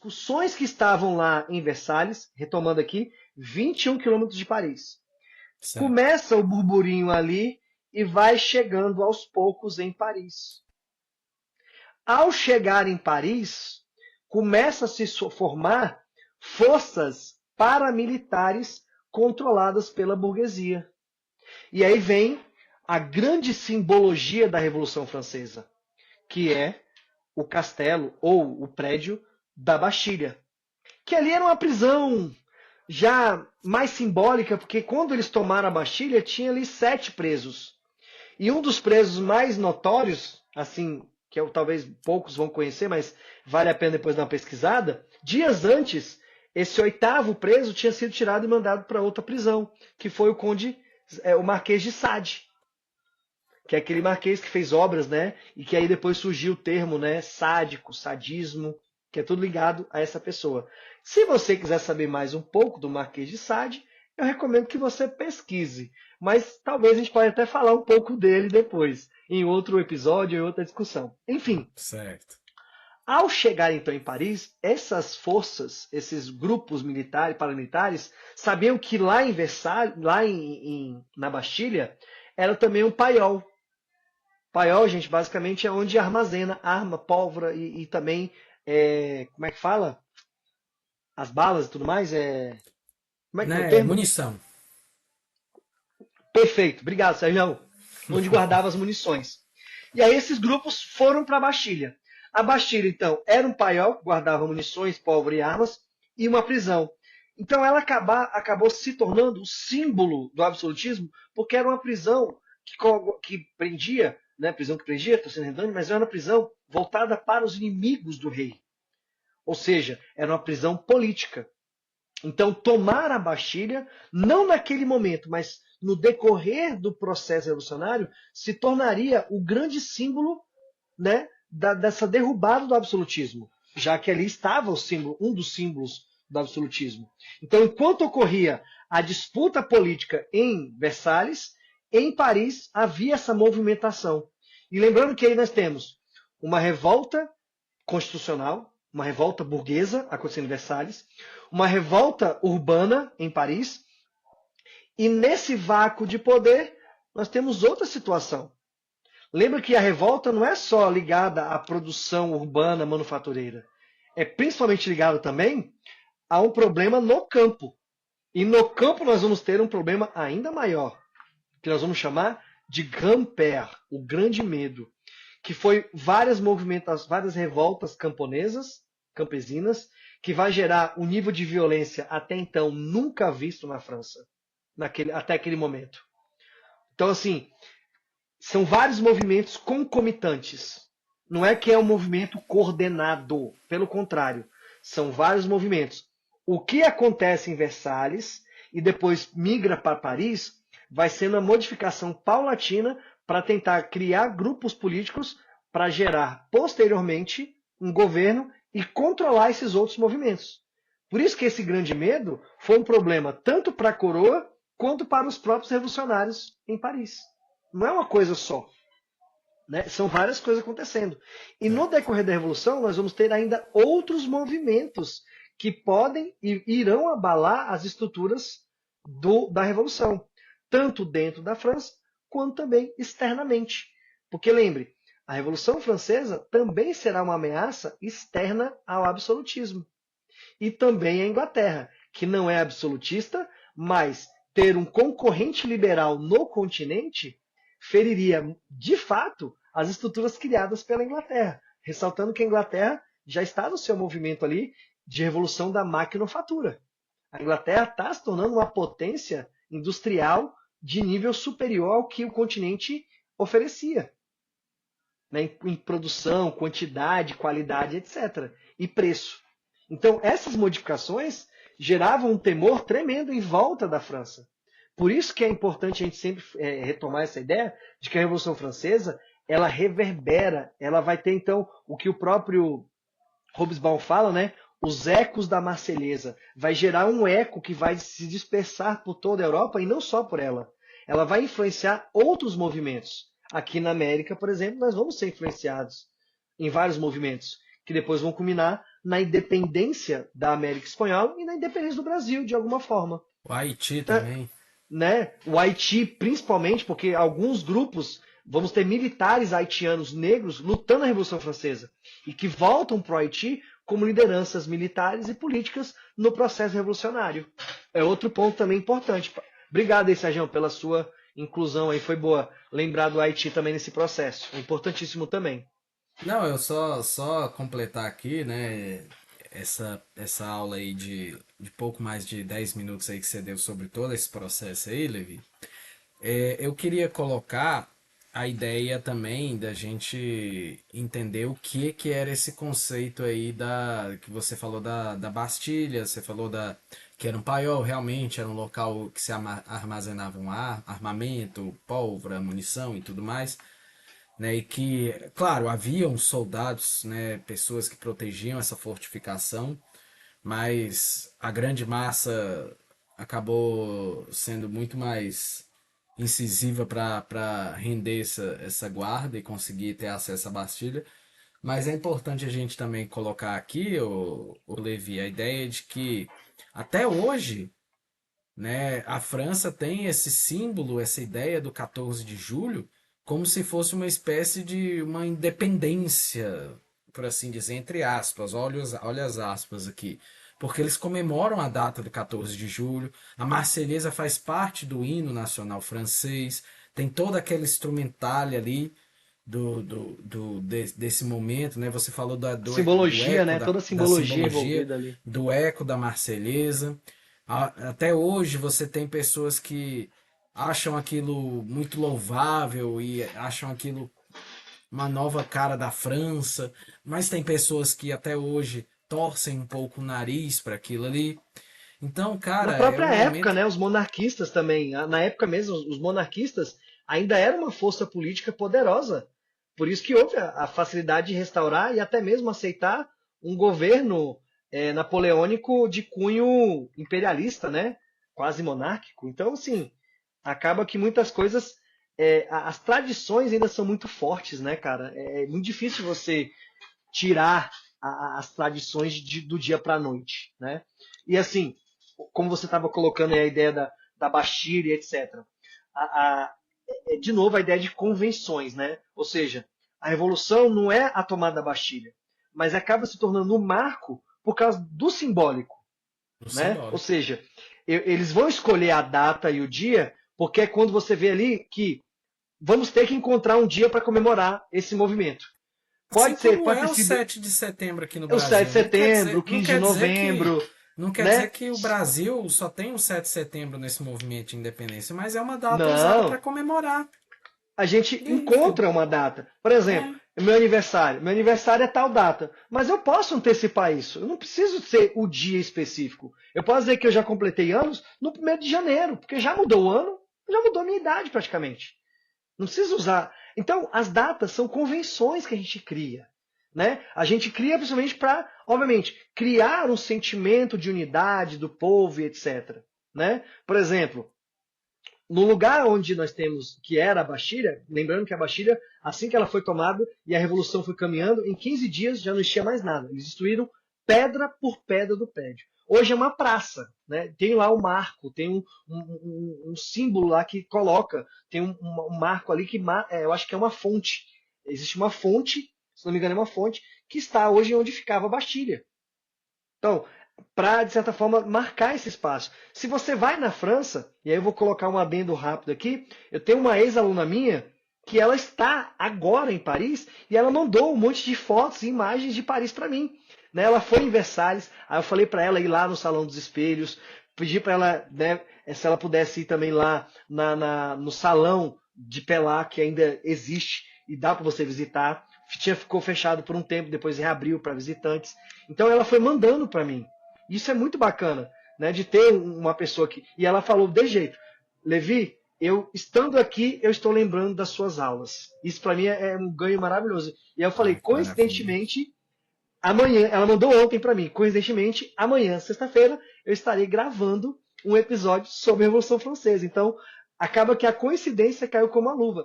discussões que estavam lá em Versalhes, retomando aqui, 21 quilômetros de Paris. Certo. Começa o burburinho ali e vai chegando aos poucos em Paris. Ao chegar em Paris, começa a se formar forças paramilitares controladas pela burguesia. E aí vem a grande simbologia da Revolução Francesa, que é o castelo ou o prédio da Bastilha. Que ali era uma prisão já mais simbólica, porque quando eles tomaram a Bastilha, tinha ali 7 presos. E um dos presos mais notórios, assim, que talvez poucos vão conhecer, mas vale a pena depois dar uma pesquisada, dias antes, esse 8º preso tinha sido tirado e mandado para outra prisão, que foi o Marquês de Sade, que é aquele marquês que fez obras, né? E que aí depois surgiu o termo, né? Sádico, sadismo, que é tudo ligado a essa pessoa. Se você quiser saber mais um pouco do Marquês de Sade, eu recomendo que você pesquise. Mas talvez a gente pode até falar um pouco dele depois, em outro episódio, em outra discussão. Enfim, Certo. ao chegar então em Paris, essas forças, esses grupos militares, paramilitares, sabiam que lá em Versalhes, na Bastilha, era também um paiol. Paiol, gente, basicamente é onde armazena arma, pólvora e também, como é que fala? As balas e tudo mais. Como é que é o Né? termo? Munição. Perfeito, obrigado, Sérgio. Onde guardava as munições. E aí esses grupos foram para a Bastilha. A Bastilha, então, era um paiol que guardava munições, pólvora e armas, e uma prisão. Então ela acabou se tornando o símbolo do absolutismo, porque era uma prisão que prendia, né, prisão que prendia, estou sendo redundante, mas era uma prisão voltada para os inimigos do rei. Ou seja, era uma prisão política. Então, tomar a Bastilha, não naquele momento, mas no decorrer do processo revolucionário, se tornaria o grande símbolo, né, dessa derrubada do absolutismo, já que ali estava o símbolo, um dos símbolos do absolutismo. Então, enquanto ocorria a disputa política em Versalhes, em Paris havia essa movimentação. E lembrando que aí nós temos uma revolta constitucional, uma revolta burguesa acontecendo em Versalhes, uma revolta urbana em Paris, e nesse vácuo de poder nós temos outra situação. Lembra que a revolta não é só ligada à produção urbana manufatureira, é principalmente ligada também a um problema no campo. E no campo nós vamos ter um problema ainda maior, que nós vamos chamar de Grand-Père, o grande medo, que foi várias revoltas campesinas, que vai gerar um nível de violência até então nunca visto na França, até aquele momento. Então, assim, são vários movimentos concomitantes. Não é que é um movimento coordenado, pelo contrário, são vários movimentos. O que acontece em Versalhes e depois migra para Paris vai sendo uma modificação paulatina para tentar criar grupos políticos para gerar posteriormente um governo e controlar esses outros movimentos. Por isso que esse grande medo foi um problema tanto para a coroa quanto para os próprios revolucionários em Paris. Não é uma coisa só. Né? São várias coisas acontecendo. E no Certo. decorrer da Revolução, nós vamos ter ainda outros movimentos que podem e irão abalar as estruturas da Revolução, tanto dentro da França, quanto também externamente. Porque lembre, a Revolução Francesa também será uma ameaça externa ao absolutismo. E também a Inglaterra, que não é absolutista, mas ter um concorrente liberal no continente feriria, de fato, as estruturas criadas pela Inglaterra. Ressaltando que a Inglaterra já está no seu movimento ali de revolução da maquinofatura. A Inglaterra está se tornando uma potência industrial de nível superior ao que o continente oferecia. Né, em produção, quantidade, qualidade, etc. E preço. Então, essas modificações geravam um temor tremendo em volta da França. Por isso que é importante a gente sempre retomar essa ideia de que a Revolução Francesa ela reverbera, ela vai ter então o que o próprio Hobsbawm fala, né? Os ecos da Marselhesa. Vai gerar um eco que vai se dispersar por toda a Europa e não só por ela. Ela vai influenciar outros movimentos. Aqui na América, por exemplo, nós vamos ser influenciados em vários movimentos que depois vão culminar na independência da América Espanhola e na independência do Brasil, de alguma forma. O Haiti também. Né? O Haiti, principalmente, porque alguns grupos, vamos ter militares haitianos negros lutando na Revolução Francesa e que voltam para o Haiti como lideranças militares e políticas no processo revolucionário. É outro ponto também importante. Obrigado aí, Sérgio, pela sua inclusão aí, foi boa. Lembrar do Haiti também nesse processo. É importantíssimo também. Não, eu só completar aqui, né, essa aula aí de pouco mais de 10 minutos aí que você deu sobre todo esse processo aí, Levi. Eu queria colocar a ideia também da gente entender o que era esse conceito aí que você falou da Bastilha, você falou que era um paiol, realmente era um local que se armazenava armamento, pólvora, munição e tudo mais, né? E que, claro, haviam soldados, né, pessoas que protegiam essa fortificação, mas a grande massa acabou sendo muito mais incisiva para render essa guarda e conseguir ter acesso à Bastilha. Mas é importante a gente também colocar aqui, o Levi, a ideia de que até hoje, né, a França tem esse símbolo, essa ideia do 14 de julho, como se fosse uma espécie de uma independência, por assim dizer, entre aspas, olha as aspas aqui. Porque eles comemoram a data do 14 de julho, a Marselhesa faz parte do hino nacional francês, tem toda aquela instrumentalha ali desse momento, né? Você falou do Simbologia, eco né? Toda a da simbologia simbologia, envolvida ali. do eco da Marselhesa. Até hoje você tem pessoas que acham aquilo muito louvável e acham aquilo uma nova cara da França, mas tem pessoas que até hoje torcem um pouco o nariz para aquilo ali. Então, Na cara, é um própria época, momento. né, os monarquistas também, na época mesmo, os monarquistas ainda eram uma força política poderosa. Por isso que houve a facilidade de restaurar e até mesmo aceitar um governo napoleônico de cunho imperialista, né, quase monárquico. Então, assim, acaba que muitas coisas, as tradições ainda são muito fortes, né, cara? É muito difícil você tirar as tradições do dia para a noite, né? E assim, como você estava colocando aí a ideia da Bastilha, etc. A, a, de novo, a ideia de convenções, né? Ou seja, a revolução não é a tomada da Bastilha, mas acaba se tornando um marco por causa do simbólico, No né? Ou simbólico. seja, eles vão escolher a data e o dia, porque é quando você vê ali que vamos ter que encontrar um dia para comemorar esse movimento. Assim como Pode é ter o sido 7 de setembro aqui no o 7 de Brasil. setembro, o Não 15 de quer dizer que novembro, não quer dizer né? que o Brasil só tem o 7 de setembro nesse movimento de independência, mas é uma data usada para Não, comemorar. a gente E aí, filho? encontra uma data. Por exemplo, É. meu aniversário. Meu aniversário é tal data. Mas eu posso antecipar isso. Eu não preciso ser o dia específico. Eu posso dizer que eu já completei anos no 1º de janeiro, porque já mudou o ano, já mudou a minha idade praticamente. Não precisa usar. Então, as datas são convenções que a gente cria. Né? A gente cria principalmente para, obviamente, criar um sentimento de unidade do povo e etc. Né? Por exemplo, no lugar onde nós temos, que era a Bastilha, lembrando que a Bastilha, assim que ela foi tomada e a Revolução foi caminhando, em 15 dias já não existia mais nada. Eles destruíram pedra por pedra do prédio. Hoje é uma praça, né? Tem lá o marco, tem um símbolo lá que coloca, tem um marco ali que eu acho que é uma fonte. Existe uma fonte, se não me engano é uma fonte, que está hoje onde ficava a Bastilha. Então, para, de certa forma, marcar esse espaço. Se você vai na França, e aí eu vou colocar um adendo rápido aqui, eu tenho uma ex-aluna minha que ela está agora em Paris e ela mandou um monte de fotos e imagens de Paris para mim. Né? Ela foi em Versalhes, aí eu falei para ela ir lá no Salão dos Espelhos, pedi para ela, né, se ela pudesse ir também lá no Salão de Pelá, que ainda existe e dá para você visitar. Ficou fechado por um tempo, depois reabriu para visitantes. Então ela foi mandando para mim. Isso é muito bacana, né? De ter uma pessoa aqui. E ela falou de jeito, Levi, eu estando aqui, eu estou lembrando das suas aulas. Isso para mim é um ganho maravilhoso. E eu falei, Ah, que maravilha. coincidentemente, amanhã, ela mandou ontem para mim, coincidentemente, amanhã, sexta-feira, eu estarei gravando um episódio sobre a Revolução Francesa. Então, acaba que a coincidência caiu como uma luva.